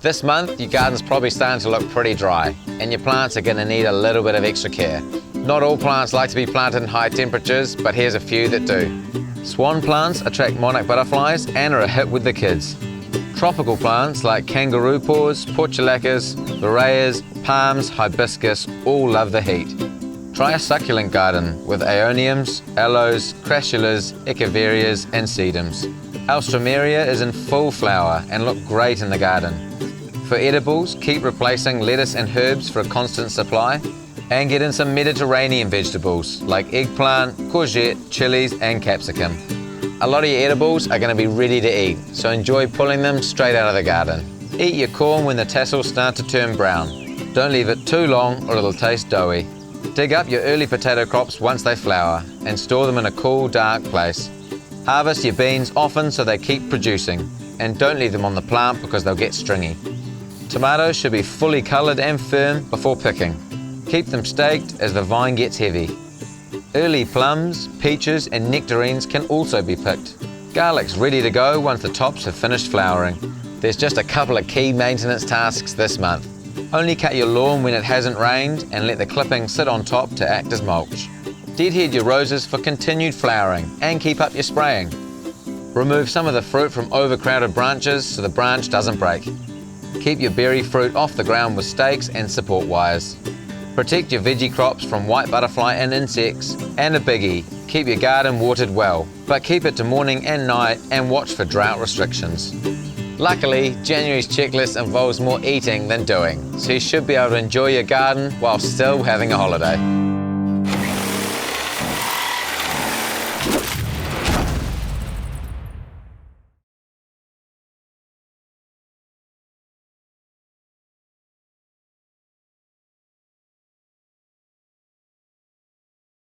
This month, your garden's probably starting to look pretty dry, and your plants are going to need a little bit of extra care. Not all plants like to be planted in high temperatures, but here's a few that do. Swan plants attract monarch butterflies and are a hit with the kids. Tropical plants like kangaroo paws, portulacas, boreas, palms, hibiscus all love the heat. Try a succulent garden with aeoniums, aloes, crassulas, echeverias and sedums. Alstroemeria is in full flower and look great in the garden. For edibles, keep replacing lettuce and herbs for a constant supply, and get in some Mediterranean vegetables like eggplant, courgette, chilies and capsicum. A lot of your edibles are going to be ready to eat, so enjoy pulling them straight out of the garden. Eat your corn when the tassels start to turn brown. Don't leave it too long or it'll taste doughy. Dig up your early potato crops once they flower and store them in a cool, dark place. Harvest your beans often so they keep producing, and don't leave them on the plant because they'll get stringy. Tomatoes should be fully coloured and firm before picking. Keep them staked as the vine gets heavy. Early plums, peaches and nectarines can also be picked. Garlic's ready to go once the tops have finished flowering. There's just a couple of key maintenance tasks this month. Only cut your lawn when it hasn't rained and let the clippings sit on top to act as mulch. Deadhead your roses for continued flowering and keep up your spraying. Remove some of the fruit from overcrowded branches so the branch doesn't break. Keep your berry fruit off the ground with stakes and support wires. Protect your veggie crops from white butterfly and insects, and a biggie, keep your garden watered well, but keep it to morning and night and watch for drought restrictions. Luckily, January's checklist involves more eating than doing, so you should be able to enjoy your garden while still having a holiday.